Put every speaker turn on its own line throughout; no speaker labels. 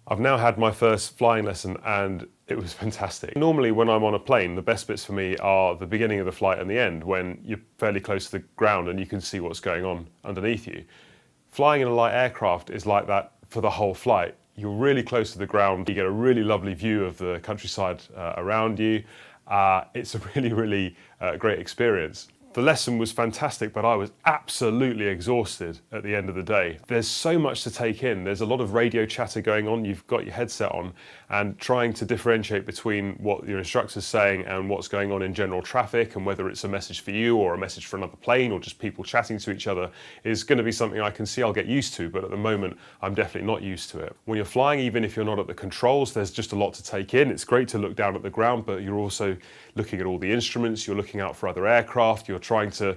I've now had my first flying lesson and it was fantastic. Normally when I'm on a plane, the best bits for me are the beginning of the flight and the end, when you're fairly close to the ground and you can see what's going on underneath you. Flying in a light aircraft is like that for the whole flight. You're really close to the ground, you get a really lovely view of the countryside around you. It's a really great experience. The lesson was fantastic, but I was absolutely exhausted at the end of the day. There's so much to take in. There's a lot of radio chatter going on. You've got your headset on, and trying to differentiate between what your instructor's saying and what's going on in general traffic, and whether it's a message for you or a message for another plane or just people chatting to each other, is going to be something I can see I'll get used to, but at the moment I'm definitely not used to it. When you're flying, even if you're not at the controls, there's just a lot to take in. It's great to look down at the ground, but you're also looking at all the instruments, you're looking out for other aircraft, you're trying to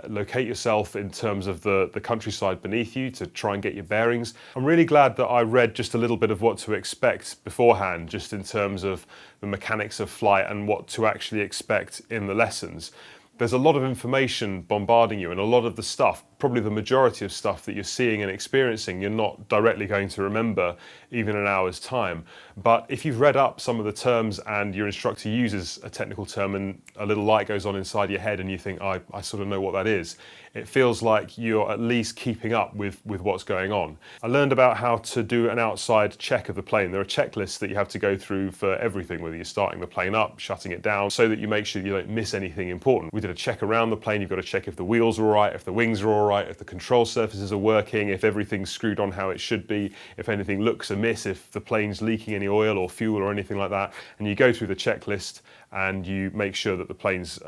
locate yourself in terms of the countryside beneath you to try and get your bearings. I'm really glad that I read just a little bit of what to expect beforehand, just in terms of the mechanics of flight and what to actually expect in the lessons. There's a lot of information bombarding you, and a lot of the stuff, probably the majority of stuff that you're seeing and experiencing, you're not directly going to remember even an hour's time. But if you've read up some of the terms and your instructor uses a technical term and a little light goes on inside your head and you think, I sort of know what that is, it feels like you're at least keeping up with what's going on. I learned about how to do an outside check of the plane. There are checklists that you have to go through for everything, whether you're starting the plane up, shutting it down, so that you make sure you don't miss anything important. We did a check around the plane. You've got to check if the wheels are all right, if the wings are all right, if the control surfaces are working, if everything's screwed on how it should be, if anything looks amiss, if the plane's leaking any oil or fuel or anything like that. And you go through the checklist and you make sure that the plane's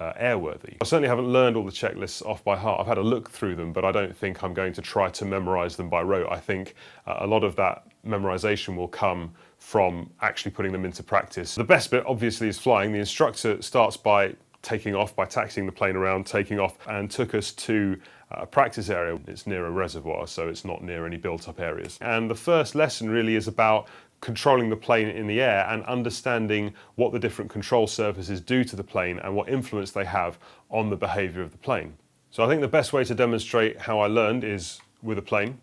airworthy. I certainly haven't learned all the checklists off by heart. I've had a look through them, but I don't think I'm going to try to memorize them by rote. I think a lot of that memorization will come from actually putting them into practice. The best bit obviously is flying. The instructor starts by taking off, by taxiing the plane around, taking off, and took us to a practice area. It's near a reservoir, so it's not near any built-up areas. And the first lesson really is about controlling the plane in the air and understanding what the different control surfaces do to the plane and what influence they have on the behaviour of the plane. So I think the best way to demonstrate how I learned is with a plane.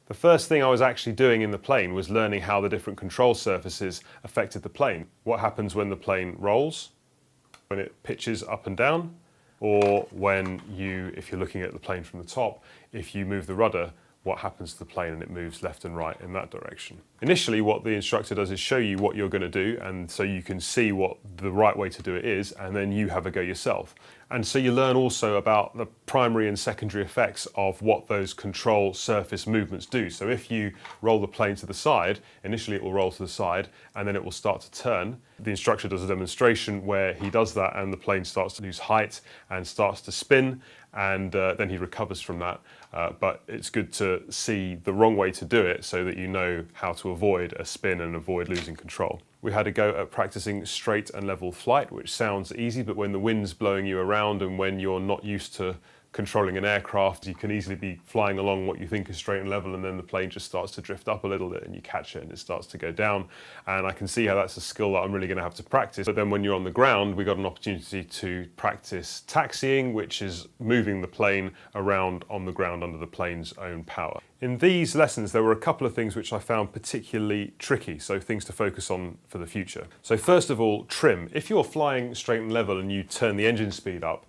The first thing I was actually doing in the plane was learning how the different control surfaces affected the plane. What happens when the plane rolls, when it pitches up and down, or when if you're looking at the plane from the top, if you move the rudder, what happens to the plane and it moves left and right in that direction. Initially, what the instructor does is show you what you're going to do, and so you can see what the right way to do it is, and then you have a go yourself. And so you learn also about the primary and secondary effects of what those control surface movements do. So if you roll the plane to the side, initially it will roll to the side and then it will start to turn. The instructor does a demonstration where he does that and the plane starts to lose height and starts to spin, and then he recovers from that. But it's good to see the wrong way to do it so that you know how to avoid a spin and avoid losing control. We had a go at practicing straight and level flight, which sounds easy, but when the wind's blowing you around and when you're not used to controlling an aircraft, you can easily be flying along what you think is straight and level, and then the plane just starts to drift up a little bit and you catch it and it starts to go down. And I can see how that's a skill that I'm really going to have to practice. But then when you're on the ground, we got an opportunity to practice taxiing, which is moving the plane around on the ground under the plane's own power. In these lessons, there were a couple of things which I found particularly tricky, so things to focus on for the future. So first of all, trim. If you're flying straight and level and you turn the engine speed up,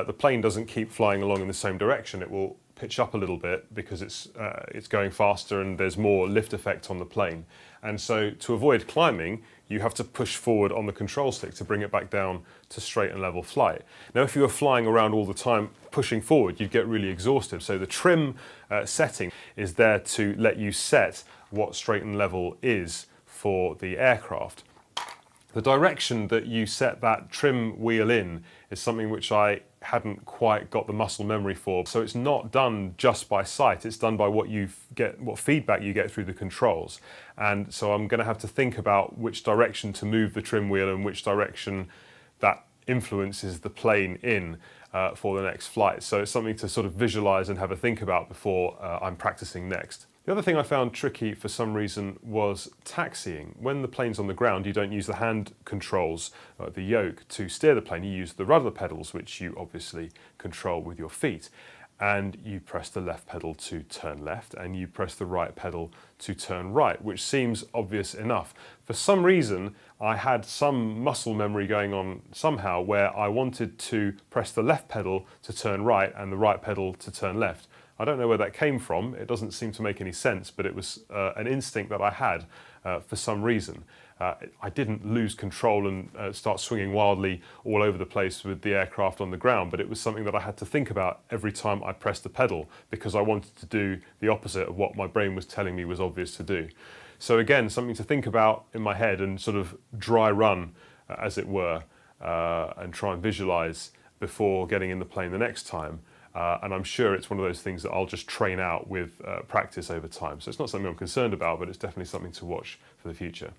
the plane doesn't keep flying along in the same direction. It will pitch up a little bit because it's going faster and there's more lift effect on the plane. And so to avoid climbing, you have to push forward on the control stick to bring it back down to straight and level flight. Now, if you were flying around all the time pushing forward, you'd get really exhausted. So the trim setting is there to let you set what straight and level is for the aircraft. The direction that you set that trim wheel in is something which I hadn't quite got the muscle memory for. So it's not done just by sight, it's done by what feedback you get through the controls. And so I'm going to have to think about which direction to move the trim wheel and which direction that influences the plane in for the next flight. So it's something to sort of visualize and have a think about before I'm practicing next. The other thing I found tricky for some reason was taxiing. When the plane's on the ground, you don't use the hand controls, the yoke, to steer the plane. You use the rudder pedals, which you obviously control with your feet. and you press the left pedal to turn left, and you press the right pedal to turn right, which seems obvious enough. For some reason, I had some muscle memory going on somehow where I wanted to press the left pedal to turn right and the right pedal to turn left. I don't know where that came from. It doesn't seem to make any sense, but it was an instinct that I had for some reason. I didn't lose control and start swinging wildly all over the place with the aircraft on the ground, but it was something that I had to think about every time I pressed the pedal because I wanted to do the opposite of what my brain was telling me was obvious to do. So again, something to think about in my head and sort of dry run, as it were, and try and visualize before getting in the plane the next time. And I'm sure it's one of those things that I'll just train out with practice over time. So it's not something I'm concerned about, but it's definitely something to watch for the future.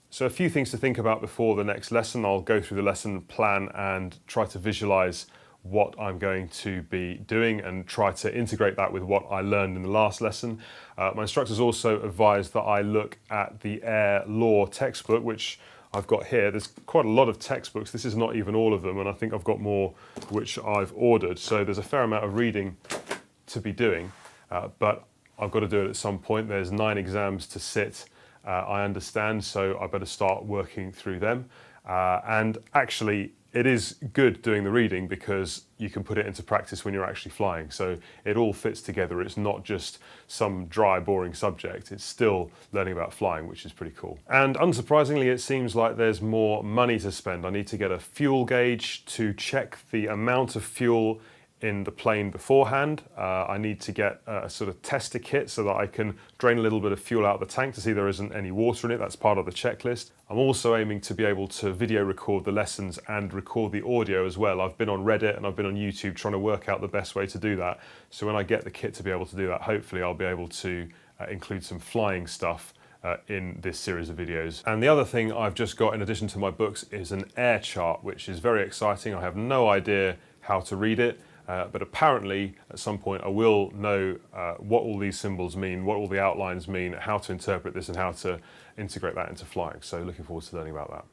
So a few things to think about before the next lesson. I'll go through the lesson plan and try to visualize what I'm going to be doing and try to integrate that with what I learned in the last lesson. My instructors also advised that I look at the Air Law textbook, which I've got here. There's quite a lot of textbooks. This is not even all of them, and I think I've got more which I've ordered. So there's a fair amount of reading to be doing, but I've got to do it at some point. There's 9 exams to sit, I understand, so I better start working through them. And actually, it is good doing the reading because you can put it into practice when you're actually flying. So it all fits together. It's not just some dry, boring subject. It's still learning about flying, which is pretty cool. And unsurprisingly, it seems like there's more money to spend. I need to get a fuel gauge to check the amount of fuel in the plane beforehand. I need to get a sort of tester kit so that I can drain a little bit of fuel out of the tank to see there isn't any water in it. That's part of the checklist. I'm also aiming to be able to video record the lessons and record the audio as well. I've been on Reddit and I've been on YouTube trying to work out the best way to do that. So when I get the kit to be able to do that, hopefully I'll be able to include some flying stuff in this series of videos. And the other thing I've just got in addition to my books is an air chart, which is very exciting. I have no idea how to read it. But apparently, at some point, I will know what all these symbols mean, what all the outlines mean, how to interpret this, and how to integrate that into flying. So looking forward to learning about that.